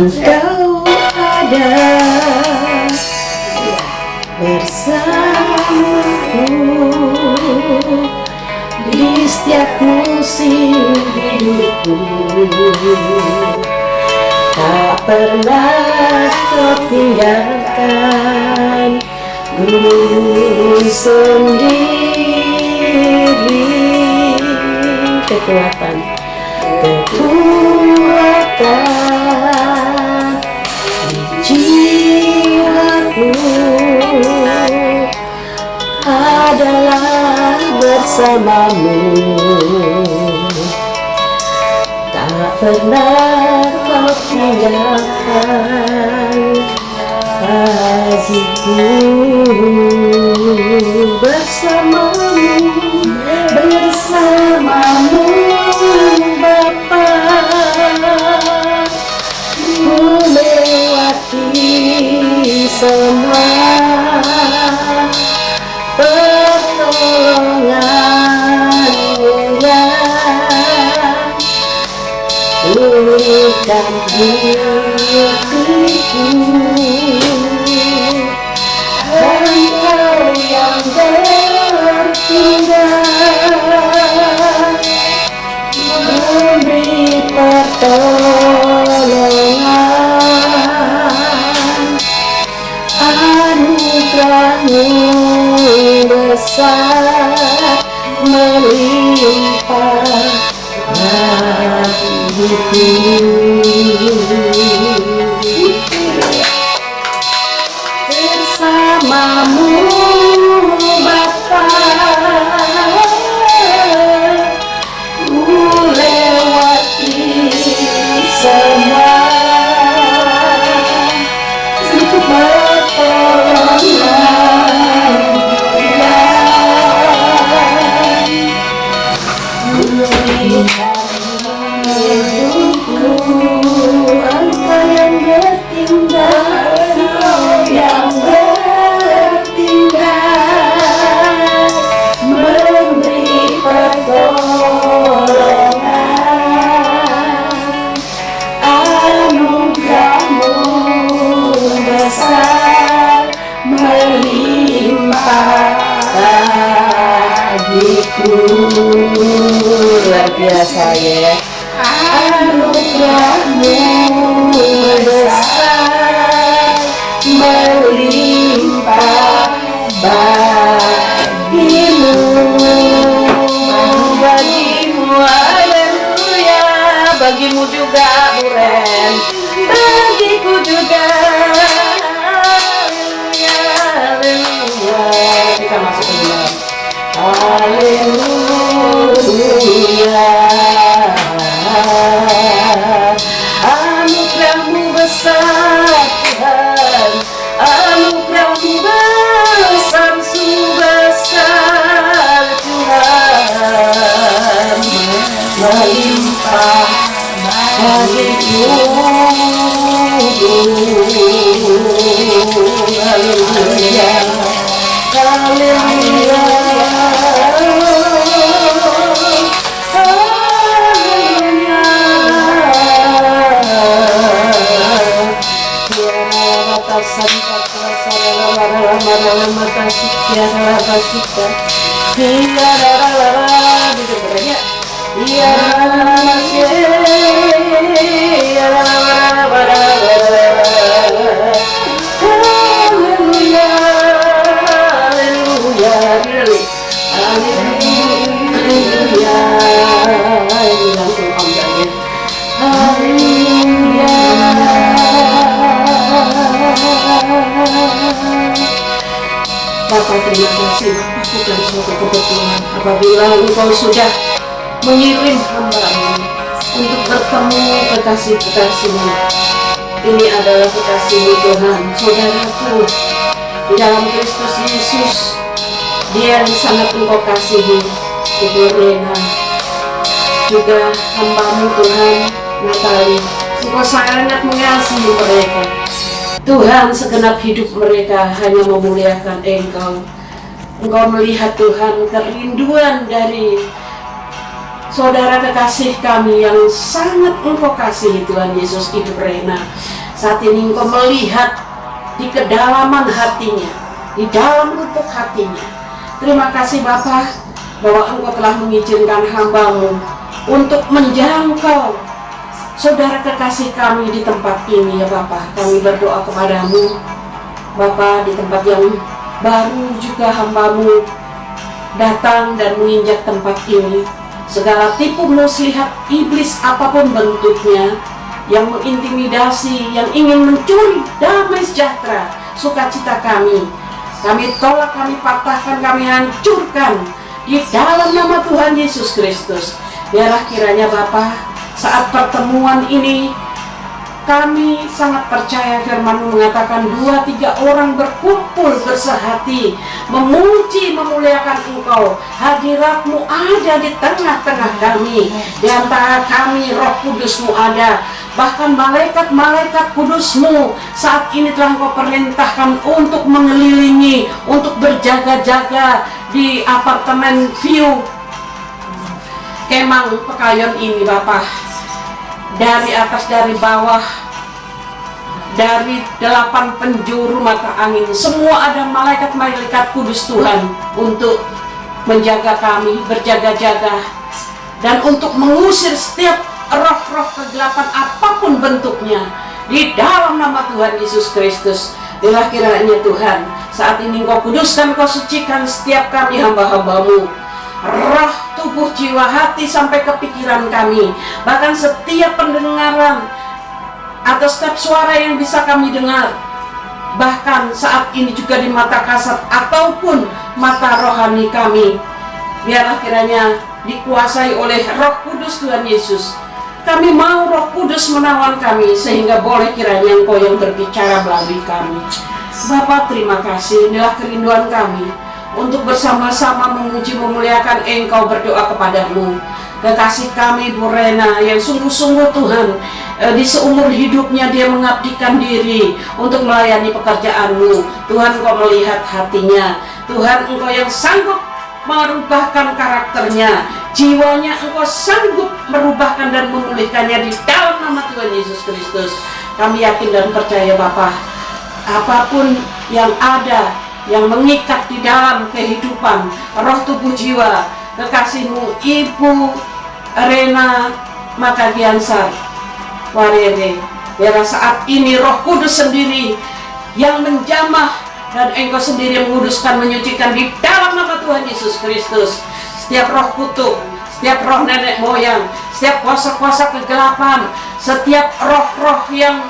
Engkau ada bersamaku di setiap musim hidupku. Tak pernah kau tinggalkan ku sendiri. Kekuatan di jiwaku adalah bersamamu. Tak pernah kau tinggalkan hatiku. Bersamamu Bapa, ku lewati semua pertolongan-Mu yang pulihkan hidupku. Engkau yang bertindak memberi pertolongan, anugerah-Mu besar melimpah bagiku. Bersamamu Bapa, ku lewati semua pertolongan hidupku. Engkau yang bertindak, memberi pertolongan, anugerah-Mu besar melimpah bagiku. Luar biasa ya. Anugerah-Mu besar melimpah bagimu, haleluya. Bagimu juga Buren, bagiku juga, haleluya, haleluya. Kita masuk ke dalam, haleluya. Anugerah-Mu besar Tuhan, anugerah-Mu besar, sungguh besar Tuhan, melimpah bagiku. Haleluya, haleluya, Bapa, terima kasih Bapa, bukan suatu kebetulan apabila Engkau sudah mengirim hamba-Mu untuk bertemu kekasih-kekasih-Mu. Ini adalah kekasih-Mu Tuhan, saudaraku di dalam Kristus Yesus. Dia yang sangat Engkau kasihi, Ibu Rena, juga hamba-Mu Tuhan Natali. Engkau sangat mengasihi mereka Tuhan. Segenap hidup mereka hanya memuliakan Engkau. Engkau melihat Tuhan kerinduan dari saudara kekasih kami yang sangat Engkau kasih, Tuhan Yesus, Ibu Rena. Saat ini Engkau melihat di kedalaman hatinya, di dalam lubuk hatinya. Terima kasih Bapa, bahwa Engkau telah mengizinkan hamba-Mu untuk menjangkau saudara kekasih kami di tempat ini ya Bapa. Kami berdoa kepadamu Bapa, di tempat yang baru juga hamba-Mu datang dan menginjak tempat ini. Segala tipu muslihat iblis apapun bentuknya yang mengintimidasi, yang ingin mencuri damai sejahtera, sukacita kami tolak, kami patahkan, kami hancurkan di dalam nama Tuhan Yesus Kristus. Biarlah kiranya Bapa, saat pertemuan ini kami sangat percaya firman-Mu mengatakan 2-3 orang berkumpul bersehati memuji memuliakan Engkau, hadirat-Mu ada di tengah-tengah kami, di antara kami Roh Kudus-Mu ada. Bahkan malaikat-malaikat kudus-Mu saat ini telah Engkau perintahkan untuk mengelilingi, untuk berjaga-jaga di apartemen view Kemang Pekayon ini Bapak. Dari atas, dari bawah, dari 8 penjuru mata angin, semua ada malaikat-malaikat kudus Tuhan untuk menjaga kami, berjaga-jaga, dan untuk mengusir setiap roh-roh kegelapan apapun bentuknya di dalam nama Tuhan Yesus Kristus. Biarlah kiranya Tuhan, saat ini Engkau kuduskan, Engkau sucikan setiap kami hamba-hamba-Mu, roh, tubuh, jiwa, hati, sampai ke pikiran kami. Bahkan setiap pendengaran atau setiap suara yang bisa kami dengar, bahkan saat ini juga di mata kasat ataupun mata rohani kami, biarlah kiranya dikuasai oleh Roh Kudus Tuhan Yesus. Kami mau Roh Kudus menawan kami, sehingga boleh kiranya Engkau yang berbicara melalui kami. Bapa, terima kasih. Inilah kerinduan kami untuk bersama-sama memuji memuliakan Engkau, berdoa kepadamu. Kekasih kami Bu Rena yang sungguh-sungguh Tuhan, di seumur hidupnya dia mengabdikan diri untuk melayani pekerjaan-Mu. Tuhan, Engkau melihat hatinya. Tuhan, Engkau yang sanggup merubahkan karakternya, jiwanya Engkau sanggup merubahkan dan memulihkannya di dalam nama Tuhan Yesus Kristus. Kami yakin dan percaya Bapa, apapun yang ada yang mengikat di dalam kehidupan roh, tubuh, jiwa kekasih-Mu Ibu Rena Makagiansar Warere, biarlah saat ini Roh Kudus sendiri yang menjamah, dan Engkau sendiri yang menguduskan, menyucikan di dalam nama Tuhan Yesus Kristus. Setiap roh kutub, setiap roh nenek moyang, setiap kuasa-kuasa kegelapan, setiap roh-roh yang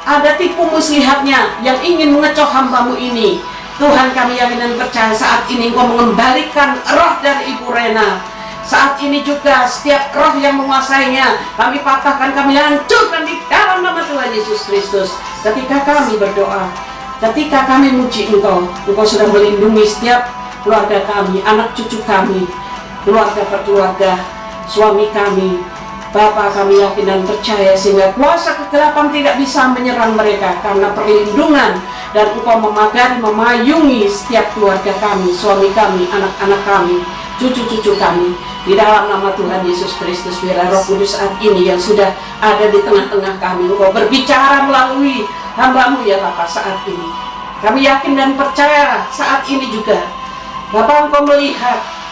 ada tipu muslihatnya yang ingin mengecoh hamba-Mu ini, Tuhan, kami yakin dan percaya saat ini Engkau mengembalikan roh dari Ibu Rena. Saat ini juga setiap roh yang menguasainya kami patahkan, kami hancurkan di dalam nama Tuhan Yesus Kristus. Ketika kami berdoa, ketika kami muji Engkau, Engkau sudah melindungi setiap keluarga kami, anak cucu kami, keluarga per keluarga, suami kami. Bapa, kami yakin dan percaya sehingga kuasa kegelapan tidak bisa menyerang mereka, karena perlindungan dan Engkau memagari, memayungi setiap keluarga kami, suami kami, anak-anak kami, cucu-cucu kami. Di dalam nama Tuhan Yesus Kristus, biarlah Roh Kudus saat ini yang sudah ada di tengah-tengah kami, Engkau berbicara melalui hamba-Mu ya Bapa saat ini. Kami yakin dan percaya saat ini juga Bapa, Engkau melihat.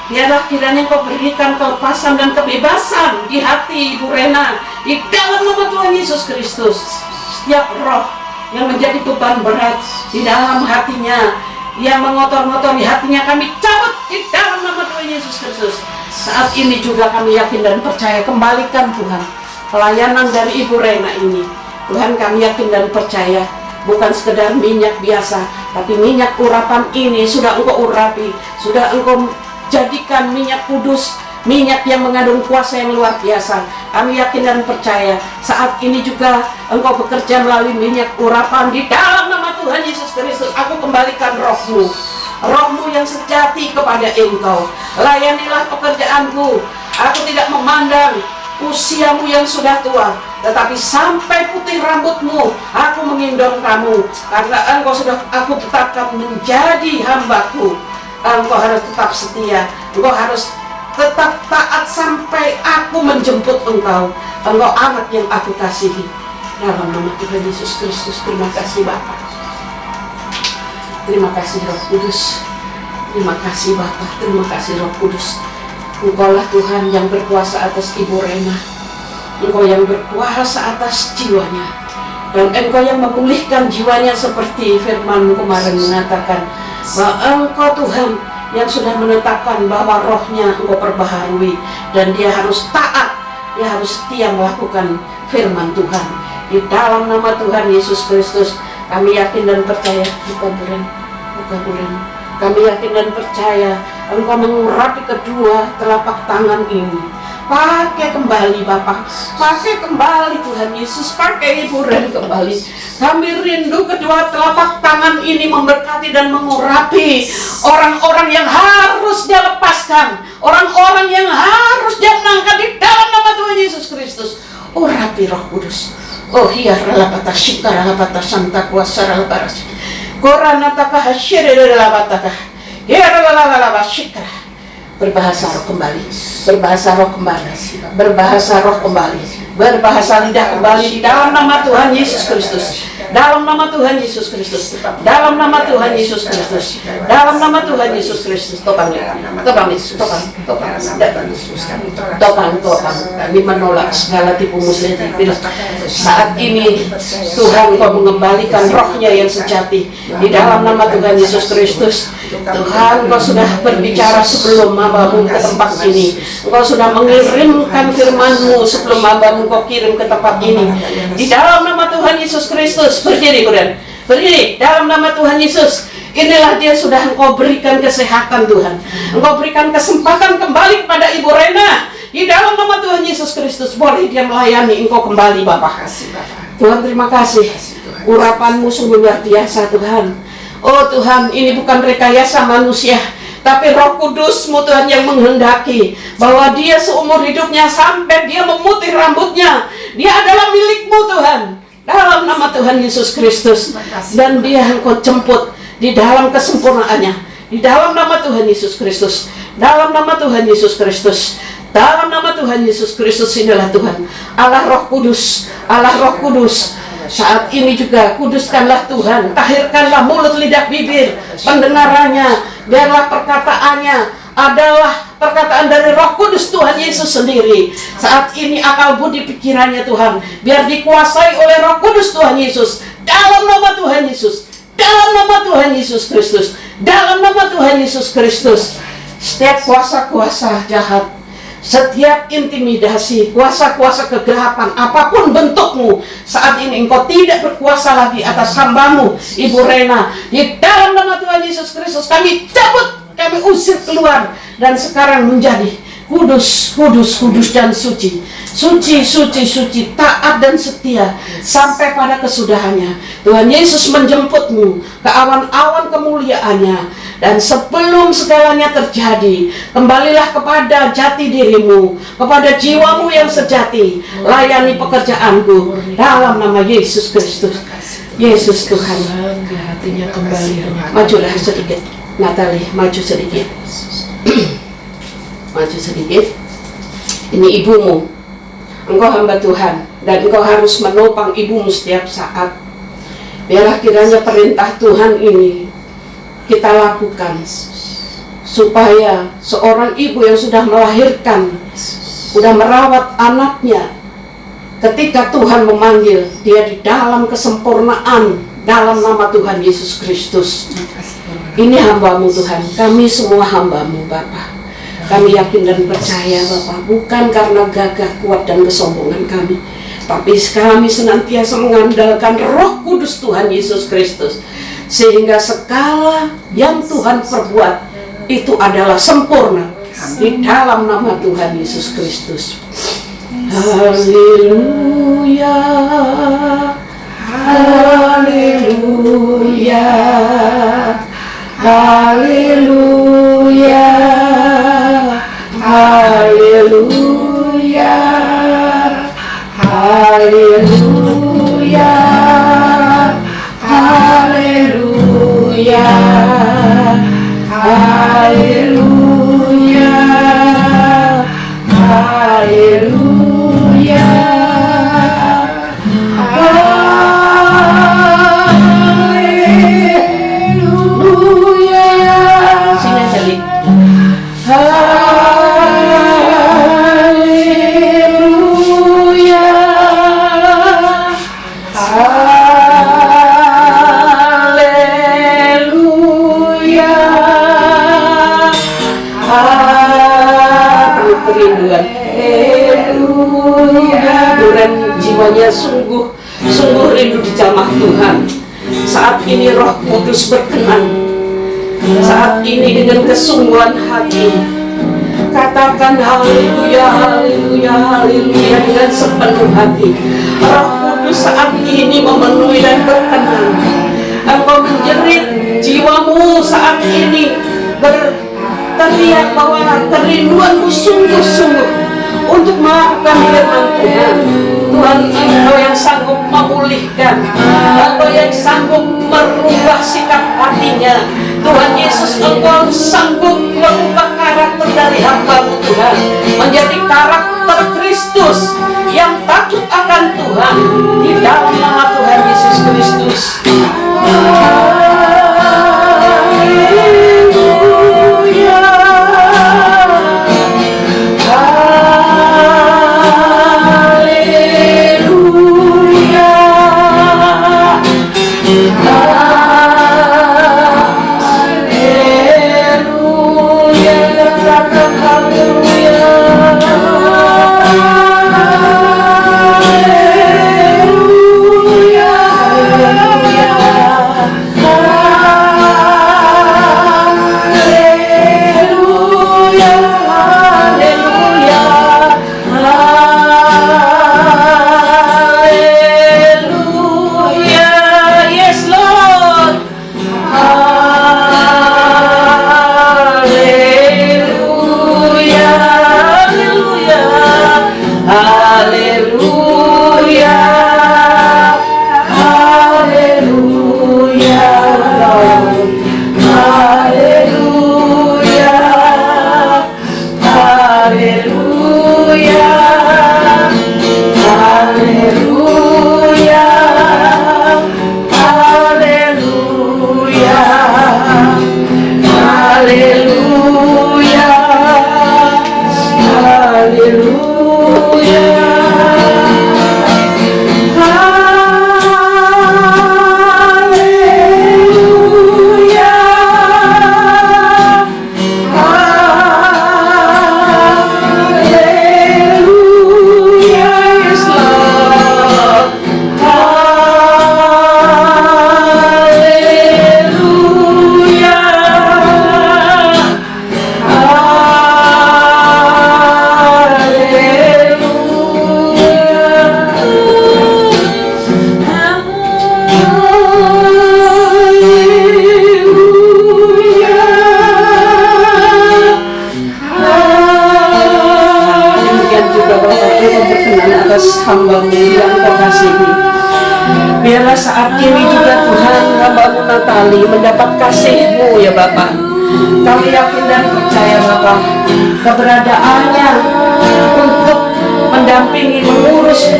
Biarlah kiranya Engkau berikan kelepasan dan kebebasan di hati Ibu Rena di dalam nama Tuhan Yesus Kristus. Setiap roh yang menjadi beban berat di dalam hatinya, yang mengotor-ngotori hatinya, kami cabut di dalam nama Tuhan Yesus Kristus. Saat ini juga kami yakin dan percaya, kembalikan Tuhan pelayanan dari Ibu Rena ini. Tuhan, kami yakin dan percaya bukan sekedar minyak biasa, tapi minyak urapan ini sudah Engkau urapi, sudah Engkau jadikan minyak kudus, minyak yang mengandung kuasa yang luar biasa. Kami yakin dan percaya saat ini juga Engkau bekerja melalui minyak urapan di dalam nama Tuhan Yesus Kristus. Aku kembalikan roh-Mu, roh-Mu yang sejati kepada Engkau. Layanilah pekerjaanku. Aku tidak memandang usiamu yang sudah tua, tetapi sampai putih rambutmu aku mengindong kamu, karena Engkau sudah aku tetapkan menjadi hambaku. Engkau harus tetap setia, Engkau harus tetap taat sampai aku menjemput Engkau. Engkau anak yang aku kasihi. Dalam nama Tuhan Yesus Kristus, terima kasih Bapa. Terima kasih Roh Kudus. Terima kasih Bapa, terima kasih Roh Kudus. Engkaulah Tuhan yang berkuasa atas Ibu Rena. Engkau yang berkuasa atas jiwanya. Dan Engkau yang memulihkan jiwanya seperti firman-Mu kemarin mengatakan bahwa Engkau Tuhan yang sudah menetapkan bahwa rohnya Engkau perbaharui dan dia harus taat, dia harus setia melakukan firman Tuhan. Di dalam nama Tuhan Yesus Kristus kami yakin dan percaya. Kami yakin dan percaya Engkau mengurapi kedua telapak tangan ini. Pakai kembali Bapak, pakai kembali Tuhan Yesus, pakai Ibu Ren kembali. Kami rindu kedua telapak tangan ini memberkati dan mengurapi orang-orang yang harus dia lepaskan, orang-orang yang harus dia menangkan di dalam nama Tuhan Yesus Kristus. Urapi Roh Kudus. Oh iya, ralapata shikara lapata santa kuasa ralabaras. Koranataka hasyere ralabataka. Ya ralalalaba shikara. Berbahasa roh kembali, berbahasa roh kembali, berbahasa roh kembali, berbahasa lidah kembali di dalam nama Tuhan Yesus Kristus, dalam nama Tuhan Yesus Kristus, dalam nama Tuhan Yesus Kristus, dalam nama Tuhan Yesus Kristus. Topang, kami menolak segala tipu muslihat. Saat ini Tuhan Kau mengembalikan rohnya yang sejati di dalam nama Tuhan Yesus Kristus. Tuhan, Kau sudah berbicara sebelum hamba-Mu ke tempat ini. Engkau sudah mengirimkan firman-Mu sebelum hamba-Mu Kau kirim ke tempat ini. Di dalam nama Tuhan Yesus Kristus, berdiri kemudian, berdiri dalam nama Tuhan Yesus. Inilah dia sudah Engkau berikan kesehatan Tuhan. Engkau berikan kesempatan kembali kepada Ibu Rena. Di dalam nama Tuhan Yesus Kristus, boleh dia melayani Engkau kembali Bapak. Tuhan, terima kasih. Urapan-Mu sungguh luar biasa Tuhan. Oh Tuhan, ini bukan rekayasa manusia, tapi Roh Kudus-Mu Tuhan yang menghendaki bahwa dia seumur hidupnya sampai dia memutih rambutnya, dia adalah milik-Mu Tuhan, dalam nama Tuhan Yesus Kristus. Dan dia Engkau jemput di dalam kesempurnaannya, di dalam nama Tuhan Yesus Kristus, dalam nama Tuhan Yesus Kristus, dalam nama Tuhan Yesus Kristus. Inilah Tuhan Allah Roh Kudus, Allah Roh Kudus. Saat ini juga kuduskanlah Tuhan, tahirkanlah mulut, lidah, bibir, pendengarannya, biarlah perkataannya adalah perkataan dari Roh Kudus Tuhan Yesus sendiri. Saat ini akal budi pikirannya Tuhan, biar dikuasai oleh Roh Kudus Tuhan Yesus, dalam nama Tuhan Yesus, dalam nama Tuhan Yesus Kristus, dalam nama Tuhan Yesus Kristus. Setiap kuasa-kuasa jahat, setiap intimidasi, kuasa-kuasa kegelapan, apapun bentukmu, saat ini Engkau tidak berkuasa lagi atas hamba-Mu Ibu Rena. Di dalam nama Tuhan Yesus Kristus kami cabut, kami usir keluar, dan sekarang menjadi kudus, kudus, kudus dan suci, suci, suci, suci, taat dan setia sampai pada kesudahannya. Tuhan Yesus menjemput-Mu ke awan-awan kemuliaannya. Dan sebelum segalanya terjadi, kembalilah kepada jati dirimu, kepada jiwamu yang sejati. Layani pekerjaanku dalam nama Yesus Kristus. Yesus Tuhan. hatinya kembali. Majulah sedikit, Natali, maju sedikit. Maju sedikit. Ini ibumu. Engkau hamba Tuhan, dan engkau harus menopang ibumu setiap saat. Biarlah kiranya perintah Tuhan ini kita lakukan, supaya seorang ibu yang sudah melahirkan, sudah merawat anaknya, ketika Tuhan memanggil dia di dalam kesempurnaan, dalam nama Tuhan Yesus Kristus. Ini hamba-Mu Tuhan, kami semua hamba-Mu Bapa. Kami yakin dan percaya Bapa, bukan karena gagah kuat dan kesombongan kami, tapi kami senantiasa mengandalkan Roh Kudus Tuhan Yesus Kristus, sehingga segala yang Tuhan perbuat itu adalah sempurna di dalam nama Tuhan Yesus Kristus. Haleluya, haleluya, haleluya, haleluya, haleluya, haleluya, haleluya. Haleluya. Penuh kerinduan. Haleluya. Duren jiwanya sungguh rindu dijamah Tuhan. Saat ini Roh Kudus berkenan. Saat ini dengan kesungguhan hati katakan haleluya, haleluya, haleluya dengan sepenuh hati. Roh Kudus saat ini memenuhi dan berkenan. Engkau menjerit, jiwamu saat ini berteriak bahwa kerinduanmu sungguh-sungguh untuk melakukan firman Tuhan. Tuhan, Engkau yang sanggup memulihkan, Engkau yang sanggup merubah sikap hatinya. Tuhan Yesus, Engkau sanggup merubah karakter dari hamba-Mu Tuhan menjadi karakter Kristus yang takut akan Tuhan di dalam nama Tuhan Yesus Kristus. Hamba-Mu yang Kau kasihi. Biarlah saat ini juga Tuhan, hamba-Mu Natali mendapat kasih-Mu ya Bapa. Kami yakin dan percaya Bapa, keberadaannya untuk mendampingi, mengurus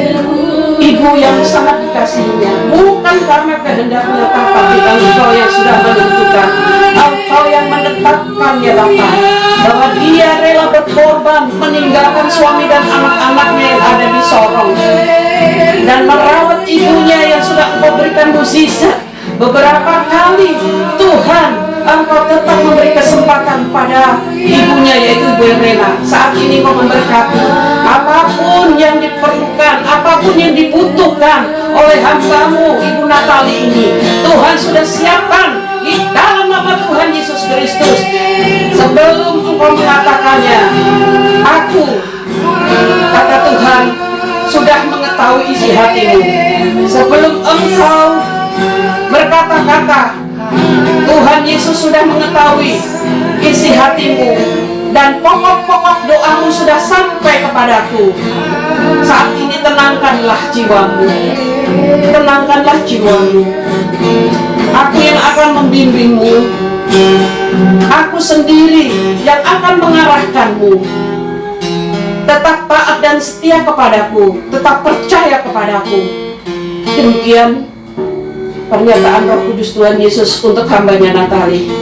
ibu yang sangat dikasihinya bukan karena kehendaknya, tapi Engkau yang sudah menentukan, Engkau yang menetapkan ya Bapa, bahwa dia rela berkorban meninggalkan suami dan anak-anaknya yang ada di Sorong dan merawat ibunya yang sudah Engkau berikan mukjizat beberapa kali. Tuhan, Engkau tetap memberi kesempatan pada ibunya, yaitu Ibu Rena. Saat ini Kau memberkati apapun yang diperlukan, apapun yang dibutuhkan oleh hamba-Mu Ibu Natali ini. Tuhan sudah siapkan di dalam nama Tuhan Yesus Kristus. Sebelum Engkau mengatakannya, aku, kata Tuhan, sudah mengetahui isi hatimu. Sebelum Engkau berkata-kata, Tuhan Yesus sudah mengetahui isi hatimu dan pokok-pokok doamu sudah sampai kepadaku. Saat ini tenangkanlah jiwamu, tenangkanlah jiwamu. Aku yang akan membimbingmu, aku sendiri yang akan mengarahkanmu. Tetap taat dan setia kepadaku, tetap percaya kepadaku. Demikian pernyataan Roh Kudus Tuhan Yesus untuk hamba-Nya Natali.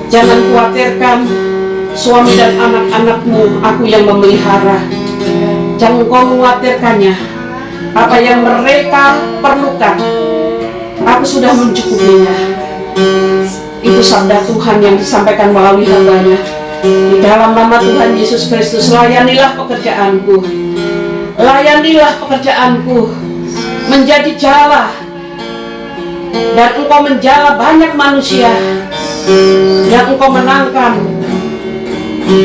Jangan khawatirkan suami dan anak-anakmu, aku yang memelihara. Jangan kau mengkhawatirkannya. Apa yang mereka perlukan, aku sudah mencukupinya. Itu sabda Tuhan yang disampaikan melalui hamba-Nya. Di dalam nama Tuhan Yesus Kristus, layanilah pekerjaanku. Layanilah pekerjaanku. Menjadi jala. Dan Engkau menjala banyak manusia yang Engkau menangkan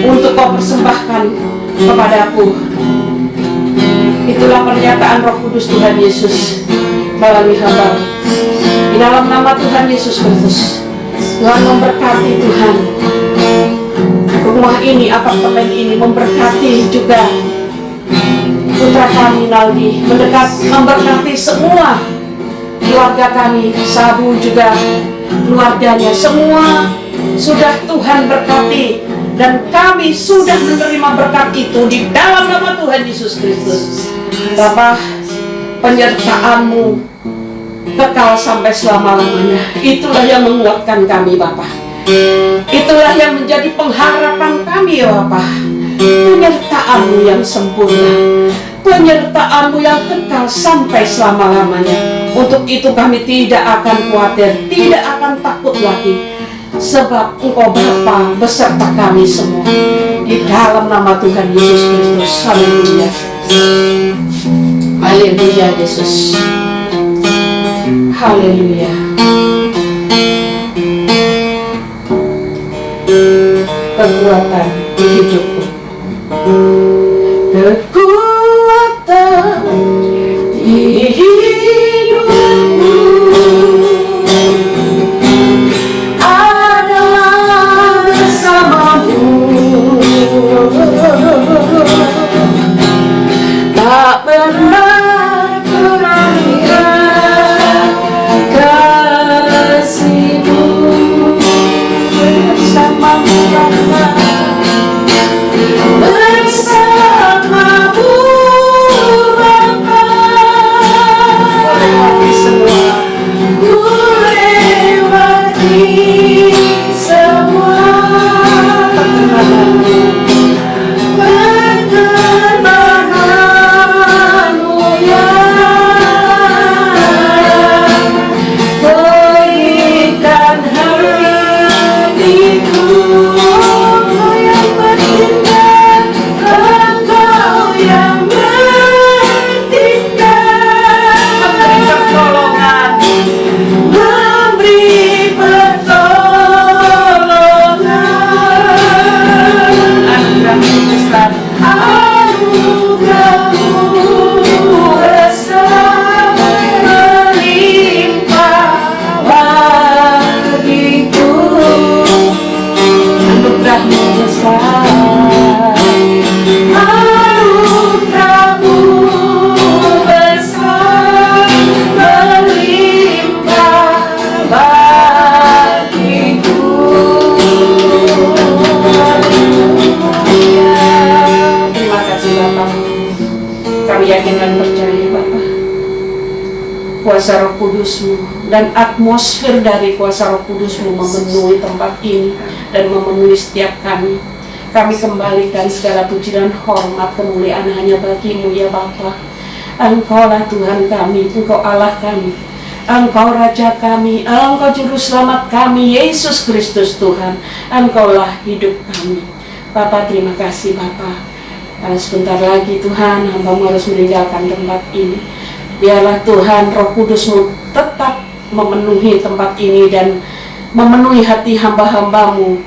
untuk Kau persembahkan kepadaku. Itulah pernyataan Roh Kudus Tuhan Yesus melalui hamba. Di dalam nama Tuhan Yesus Kristus, Tuhan memberkati Tuhan rumah ini, apartemen ini, memberkati juga putra kami Naldi, memberkati semua keluarga kami, Sabu juga keluarganya, semua sudah Tuhan berkati, dan kami sudah menerima berkat itu di dalam nama Tuhan Yesus Kristus. Bapa, penyertaan-Mu kekal sampai selama-lamanya. Itulah yang menguatkan kami, Bapa. Itulah yang menjadi pengharapan kami, ya Bapa. Penyertaan-Mu yang sempurna, penyertaan-Mu yang kekal sampai selama-lamanya. Untuk itu kami tidak akan khawatir, tidak akan takut lagi, sebab Engkau Bapa beserta kami semua. Di dalam nama Tuhan Yesus Kristus. Haleluya. Haleluya Yesus. Haleluya. Kekuatan di hidupku. Kekuatan di hidupku adalah bersama-Mu. Tak pernah kurangkan kasih-Mu. Bersama-Mu Bapa, bersama-Mu Bapa, lewati semua, ku lewati semua perkembangan-Mu ya, berikan hatiku. Engkau yang bertindak, Engkau yang bertindak, memberi pertolongan, memberi pertolongan. Anugerah-Mu besar, anugerah-Mu besar, melimpah bagiku. Anugerah-Mu besar, anugerah-Mu besar, melimpah bagiku. Terima kasih Bapak. Kami yakin dan percaya Bapak, kuasa Roh Kudus-Mu dan atmosfer dari kuasa Roh Kudus-Mu memenuhi tempat ini dan memenuhi setiap kami. Kami kembalikan segala puji dan hormat kemuliaan hanya bagi-Mu ya Bapa. Engkaulah Tuhan kami, Engkau Allah kami, Engkau Raja kami, Engkau Juru Selamat kami, Yesus Kristus Tuhan. Engkaulah hidup kami. Bapa, terima kasih Bapa. Karena sebentar lagi Tuhan, hamba-Mu harus meninggalkan tempat ini. Biarlah Tuhan Roh Kudus-Mu tetap memenuhi tempat ini dan memenuhi hati hamba-hamba-Mu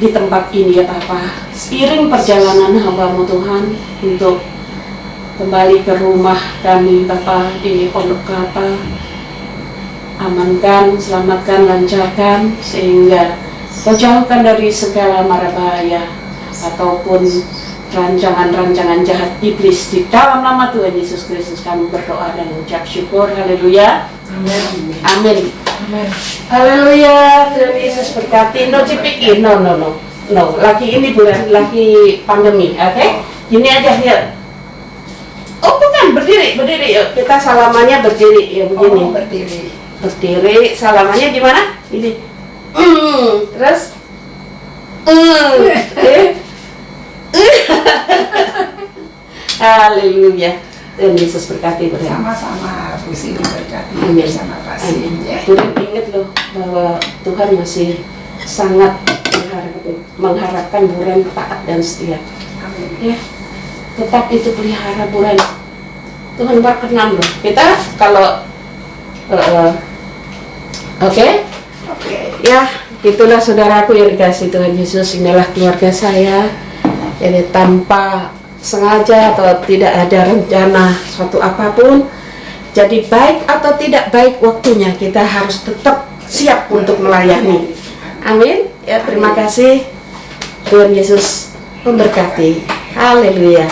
di tempat ini ya Bapa. Seiring perjalanan hamba-Mu Tuhan untuk kembali ke rumah kami Bapa di Pondok Kelapa, amankan, selamatkan, lancarkan, sehingga Kau jauhkan dari segala mara bahaya ataupun rancangan-rancangan jahat iblis. Di dalam nama Tuhan Yesus Kristus kami berdoa dan mengucap syukur. Haleluya. Amin. Amin. Haleluya. Tuhan Yesus berkati. No cipikin. No. Lagi ini bulan, lagi pandemi. Oke? Gini aja ya. Oh bukan, berdiri. Yuk. Kita salamannya berdiri ya begini. Oh, berdiri. Salamannya gimana? Ini. Terus. Haleluya. Tuhan Yesus berkati Buren. Sama-sama Bu Sini berkati Amin. bersama Pak Sim ya. Buren ingat loh bahwa Tuhan masih sangat mengharapkan Buren taat dan setia. Amin. Ya, tetap itu pelihara Buren. Tuhan berkenan loh. Kita kalau oke? Ya, itulah saudaraku yang dikasih Tuhan Yesus. Inilah keluarga saya. Jadi tanpa sengaja atau tidak ada rencana suatu apapun, jadi baik atau tidak baik waktunya, kita harus tetap siap untuk melayani. Amin. Ya, terima kasih. Tuhan Yesus memberkati. Haleluya.